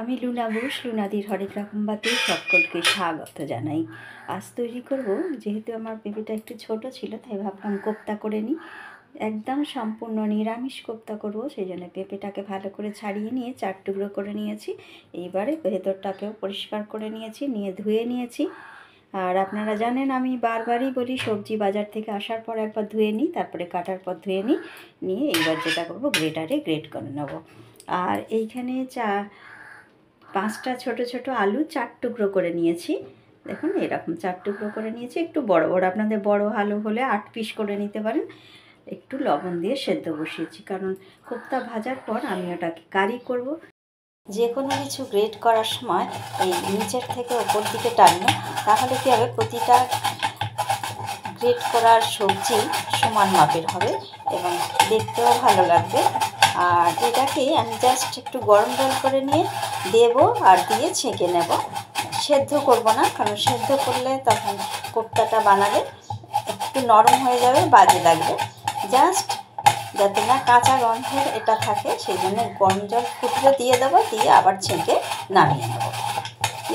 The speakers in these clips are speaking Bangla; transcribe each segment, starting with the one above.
আমি লুনা ঘোষ, লুনাদির হরেক রকম বাতে সকলকে স্বাগত জানাই। আজ তৈরি করব, যেহেতু আমার বেবিটা একটু ছোট ছিল তাই ভাবলাম কোপ্তা করে নিই। একদম সম্পূর্ণ নিরামিষ কোপ্তা করব, সেই জন্য পেঁপেটাকে ভালো করে ছাড়িয়ে নিয়ে 4 টুকরো করে নিয়েছি। এইবারে ভেতরটাকেও পরিষ্কার করে নিয়েছি, নিয়ে ধুয়ে নিয়েছি। আর আপনারা জানেন আমি বারবারই বলি সবজি বাজার থেকে আসার পর একবার ধুয়ে নিই, তারপরে কাটার পর ধুয়ে নিয়ে এইবার যেটা করব গ্রেটারে গ্রেট করে নেব। আর এইখানে 5টা ছোট ছোট আলু 4 টুকরো করে নিয়েছি। দেখুন এরকম 4 টুকরো করে নিয়েছি। একটু বড় বড়, আপনাদের বড় আলু হলে 8 পিস করে নিতে পারেন। একটু লবণ দিয়ে সেদ্ধ বসিয়েছি, কারণ কোপ্তা ভাজার পর আমি ওটাকে কারি করব। যে কোনো কিছু গ্রেট করার সময় এই নিচের থেকে ওপর দিকে টানবো, তাহলে কী হবে, প্রতিটা গ্রেট করার সবজি সমান মাপের হবে এবং দেখতেও ভালো লাগবে। আর এটাকে আমি জাস্ট একটু গরম জল করে নিয়ে দেবো আর দিয়ে ছেঁকে নেব। সেদ্ধ করব না, কারণ সেদ্ধ করলে তখন কোপ্তাটা বানালে একটু নরম হয়ে যাবে, বাজে লাগবে। জাস্ট যাতে না কাঁচা গন্ধের এটা থাকে, সেই জন্য গরম জল ফুটলে দিয়ে দেবো, দিয়ে আবার ছেঁকে নামিয়ে নেব।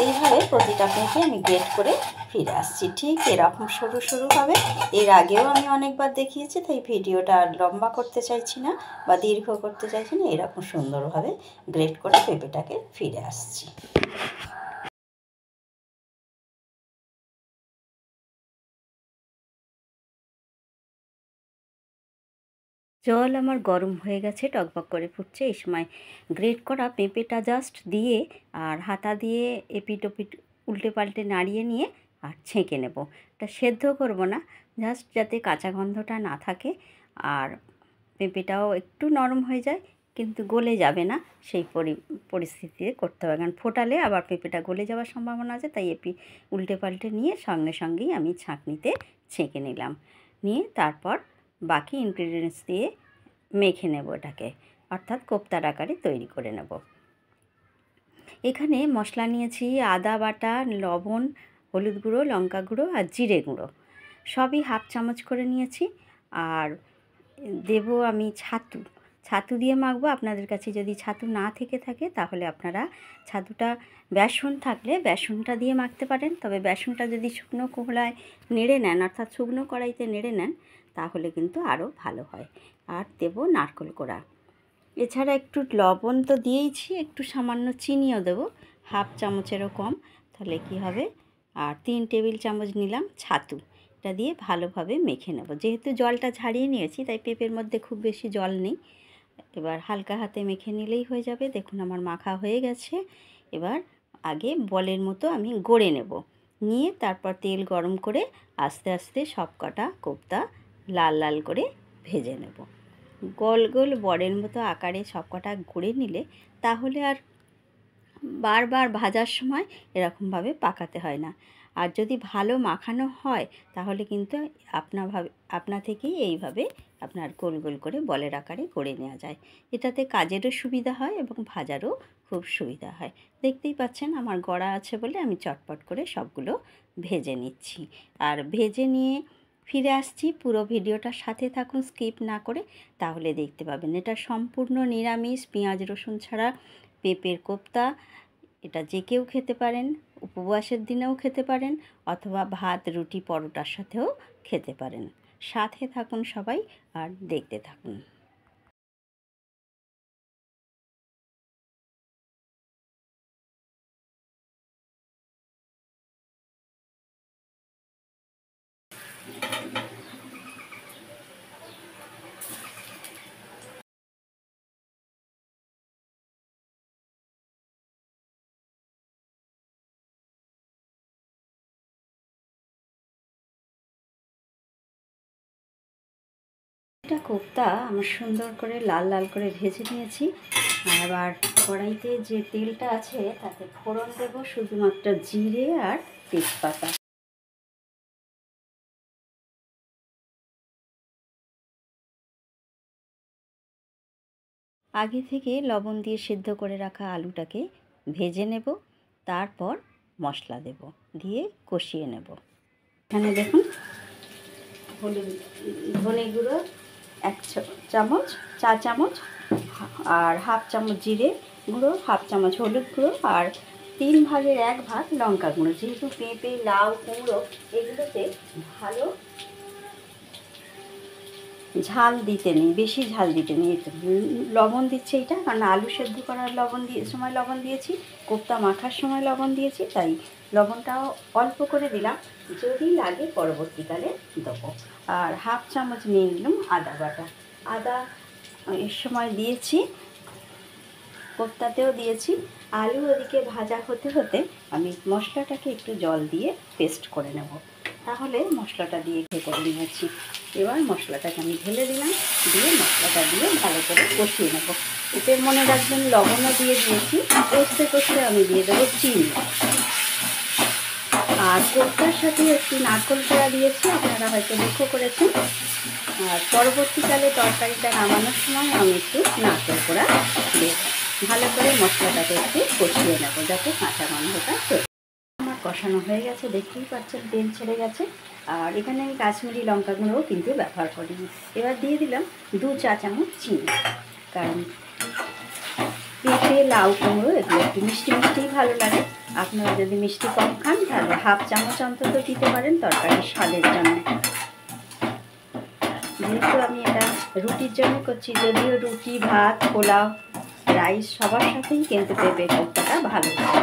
এইভাবে প্রতিটা পেঁপে আমি গ্রেট করে ফিরে আসছি। ঠিক এরকম সরু সরু হবে। এর আগেও আমি অনেকবার দেখিয়েছি, তাই ভিডিওটা আর লম্বা করতে চাইছি না বা দীর্ঘ করতে চাইছি না। এরকম সুন্দরভাবে গ্রেট করে পেঁপেটাকে ফিরে আসছি। জল আমার গরম হয়ে গেছে, টকবক করে ফুটছে। এই সময় গ্রেট করা পেঁপেটা জাস্ট দিয়ে আর হাতা দিয়ে এপিট ওপিট উল্টে পাল্টে নাড়িয়ে নিয়ে আর ছেঁকে নেব। এটা সেদ্ধ করব না, জাস্ট যাতে কাঁচা গন্ধটা না থাকে আর পেঁপেটাও একটু নরম হয়ে যায়, কিন্তু গলে যাবে না, সেই পরিস্থিতিতে করতে হবে। কারণ ফোটালে আবার পেঁপেটা গলে যাওয়ার সম্ভাবনা আছে, তাই উল্টে পাল্টে নিয়ে সঙ্গে সঙ্গেই আমি ছাঁকনিতে ছেঁকে নিলাম। নিয়ে তারপর বাকি ইনগ্রিডিয়েন্টস দিয়ে মেখে নেব এটাকে, অর্থাৎ কোপ্তার আকারে তৈরি করে নেব। এখানে মশলা নিয়েছি আদা বাটা, লবণ, হলুদ গুঁড়ো, লঙ্কা গুঁড়ো আর জিরে গুঁড়ো, সবই হাফ চামচ করে নিয়েছি। আর দেব আমি ছাতু দিয়ে মাখবো। আপনাদের কাছে যদি ছাতু না থেকে থাকে তাহলে আপনারা ছাতুটা বেসন থাকলে বেসনটা দিয়ে মাখতে পারেন। তবে বেসনটা যদি শুকনো কোহলায় নেড়ে নেন, অর্থাৎ শুকনো কড়াইতে নেড়ে নেন, তাহলে কিন্তু আরও ভালো হয়। আর দেব নারকেল কোড়া। এছাড়া একটু লবণ তো দিয়েইছি, একটু সামান্য চিনিও দেবো, হাফ চামচেরও কম। তাহলে কি হবে, আর 3 টেবিল চামচ নিলাম ছাতু। এটা দিয়ে ভালোভাবে মেখে নেব। যেহেতু জলটা ঝারিয়ে নিয়েছি তাই পেঁপের মধ্যে খুব বেশি জল নেই। এবার হালকা হাতে মেখে নিলেই হয়ে যাবে। দেখুন আমার মাখা হয়ে গেছে। এবার আগে বলের মতো আমি গড়ে নেব, নিয়ে তারপর তেল গরম করে আস্তে আস্তে সব কটা কোপ্তা লাল লাল করে ভেজে নেব। গোল গোল বড়ের মতো আকারে সব কটা গড়ে নিলে তাহলে আর বারবার ভাজার সময় এরকমভাবে পাকাতে হয় না। আর যদি ভালো মাখানো হয় তাহলে কিন্তু আপনা থেকেই এইভাবে আপনার গোল গোল করে বলের আকারে গড়ে নেওয়া যায়। এটাতে কাজেরও সুবিধা হয় এবং ভাজারও খুব সুবিধা হয়। দেখতেই পাচ্ছেন আমার গড়া আছে বলে আমি চটপট করে সবগুলো ভেজে নিচ্ছি। আর ভেজে নিয়ে ফিরে আসছি। পুরো ভিডিওটার সাথে থাকুন, স্কিপ না করে, তাহলে দেখতে পাবেন এটা সম্পূর্ণ নিরামিষ, পেঁয়াজ রসুন ছাড়া পেঁপের কোপ্তা। এটা যে কেউ খেতে পারেন, উপবাসের দিনেও খেতে পারেন, অথবা ভাত, রুটি, পরোটার সাথেও খেতে পারেন। সাথে থাকুন সবাই আর দেখতে থাকুন। এটা কোপ্তা আমার সুন্দর করে লাল লাল করে ভেজে নিয়েছি। আবার কড়াইতে যে তেলটা আছে তাতে ফোড়ন দেবো শুধুমাত্র জিরে আর তেজপাতা। আগে থেকে লবণ দিয়ে সিদ্ধ করে রাখা আলুটাকে ভেজে নেব, তারপর মশলা দেব, দিয়ে কষিয়ে নেব। এখানে দেখুন হলুদ, ধনে গুঁড়ো 1 চামচ, চা চামচ, আর হাফ চামচ জিরে, গুঁড়ো, হাফ চামচ হলুদ গুঁড়ো আর 3/1 ভাগ লঙ্কা গুঁড়ো। যেহেতু পেঁপে, লাউ, কুমড়ো এগুলোতে ভালো ঝাল দিতে নেই, বেশি ঝাল দিতে নেই। লবণ দিচ্ছে এটা, কারণ আলু সেদ্ধ করার সময় লবণ দিয়েছি, কোপ্তা মাখার সময় লবণ দিয়েছি, তাই লবণটাও অল্প করে দিলাম, যদি লাগে পরবর্তীকালে দেবো। আর হাফ চামচ নিয়ে নিলাম আদা বাটা। আদা এর সময় দিয়েছি, কোপ্তাতেও দিয়েছি। আলু ওদিকে ভাজা হতে হতে আমি মশলাটাকে একটু জল দিয়ে পেস্ট করে নেব। তাহলে মশলাটা দিয়ে করে নিয়েছি। এবার মশলাটাকে আমি ঢেলে দিলাম, দিয়ে মশলাটা দিয়ে ভালো করে কষিয়ে নেব। এতে মনে রাখবেন লবণও দিয়ে দিয়েছি। কষতে কষতে আমি দিয়ে দেবো চিনি। আর কোপ্তার সাথে একটু নারকেল কোড়া দিয়েছি, আপনারা হয়তো লক্ষ্য করেছেন। আর পরবর্তীকালে তরকারিটা নামানোর সময় আমি একটু নারকেল কোড়া দেব। ভালো করে মশলাটাকে একটু কষিয়ে নেব, যাতে কাঁচা গন্ধটা চলে। আমার কষানো হয়ে গেছে, দেখতেই পাচ্ছেন তেল ছেড়ে গেছে। আর এখানে আমি কাশ্মীরি লঙ্কা গুঁড়োও কিন্তু ব্যবহার করিনি। এবার দিয়ে দিলাম 2 চা চামচ চিনি, কারণ পেঁপে, লাউ, কুমড়ো এগুলো একটু মিষ্টি মিষ্টিই ভালো লাগে। আপনারা যদি মিষ্টি কম খান তাহলে হাফ চামচ অন্তত দিতে পারেন তরকারির স্বাদের জন্য। যেহেতু আমি এটা রুটির জন্য করছি, যদিও রুটি, ভাত, পোলাও, রাইস সবার সাথেই কিন্তু পেঁপে কোপ্তাটা ভালো লাগে।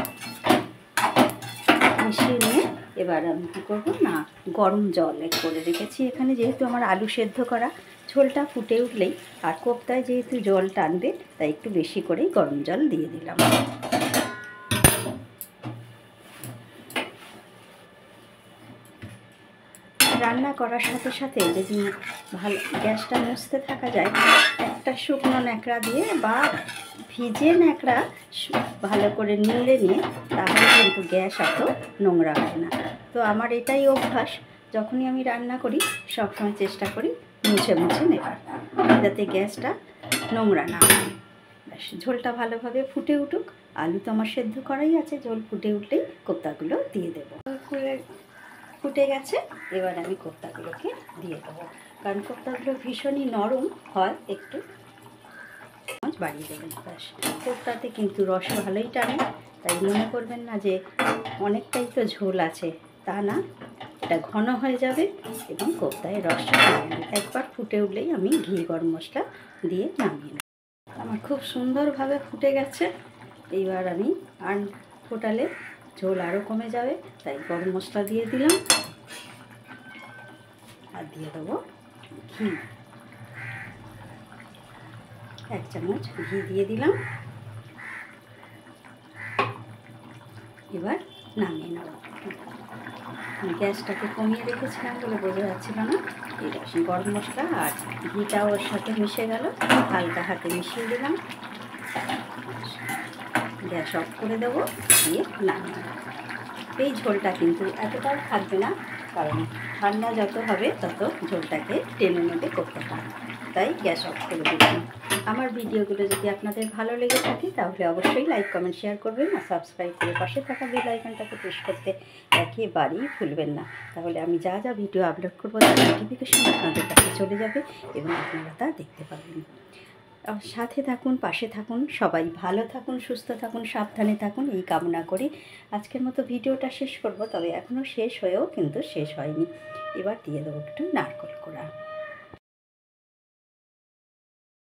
মিশিয়ে নিয়ে এবার আমি কী করবো না, গরম জল করে রেখেছি এখানে। যেহেতু আমার আলু সেদ্ধ করা, ঝোলটা ফুটে উঠলেই আর কোপ্তায় যেহেতু জল টানবে, তাই একটু বেশি করেই গরম জল দিয়ে দিলাম। রান্না করার সাথে সাথে যদি ভালো গ্যাসটা মুছতে থাকা যায়, একটা শুকনো ন্যাকড়া দিয়ে বা ভিজে ন্যাকড়া ভালো করে নিংড়ে নিয়ে, তাহলে কিন্তু গ্যাস অত নোংরা হয় না। তো আমার এটাই অভ্যাস, যখনই আমি রান্না করি সবসময় চেষ্টা করি মুছে মুছে নেবার, যাতে গ্যাসটা নোংরা না হয়। ঝোলটা ভালোভাবে ফুটে উঠুক। আলু তো আমার সেদ্ধ করাই আছে, ঝোল ফুটে উঠলেই কোপ্তাগুলো দিয়ে দেবো। ফুটে গেছে, এবার আমি কোপ্তাগুলোকে দিয়ে দেবো, কারণ কোপ্তাগুলো ভীষণই নরম হয়, একটু বাড়িয়ে দেবেন। ব্যাস, কোপ্তাতে কিন্তু রস ভালোই টানে, তাই মনে করবেন না যে অনেকটাই তো ঝোল আছে, তা না, এটা ঘন হয়ে যাবে এবং কোপ্তায় রসটা টানবে। একবার ফুটে উঠলেই আমি ঘি গরম মশলা দিয়ে নামিয়ে নেব। আমার খুব সুন্দরভাবে ফুটে গেছে। এইবার আমি আর ফোটালে ঝোল আরও কমে যাবে, তাই গরম মশলা দিয়ে দিলাম। আর দিয়ে দেবো ঘি, 1 চামচ ঘি দিয়ে দিলাম। এবার নামিয়ে নেব। আমি গ্যাসটাকে কমিয়ে রেখেছিলাম বলে বোঝা যাচ্ছিল না। এই গরম মশলা আর ঘিটাও ওর সাথে মিশে গেল, হালকা হাতে মিশিয়ে দিলাম। গ্যাস অফ করে দেবো, দিয়ে নামিয়ে নেব। এই ঝোলটা কিন্তু এতটাও থাকবে না, কারণ ঠান্ডা যত হবে তত ঝোলটাকে টেনে নেবে করতে পারে, তাই গ্যাস অফ করে দিলাম। আমার ভিডিওগুলো যদি আপনাদের ভালো লেগে থাকে তাহলে অবশ্যই লাইক, কমেন্ট, শেয়ার করবেন। আর সাবস্ক্রাইব করে পাশে থাকা বেল আইকনটাকে প্রেস করতে একেবারেই ভুলবেন না। তাহলে আমি যা যা ভিডিও আপলোড করবো তার নোটিফিকেশন আপনাদের কাছে চলে যাবে এবং আপনারা তা দেখতে পাবেন। সাথে থাকুন, পাশে থাকুন, সবাই ভালো থাকুন, সুস্থ থাকুন, সাবধানে থাকুন, এই কামনা করি আজকের মতো ভিডিওটা শেষ করব। তবে এখনও শেষ হয়েও কিন্তু শেষ হয়নি। এবার দিয়ে দেবো একটু নারকেল কোড়া।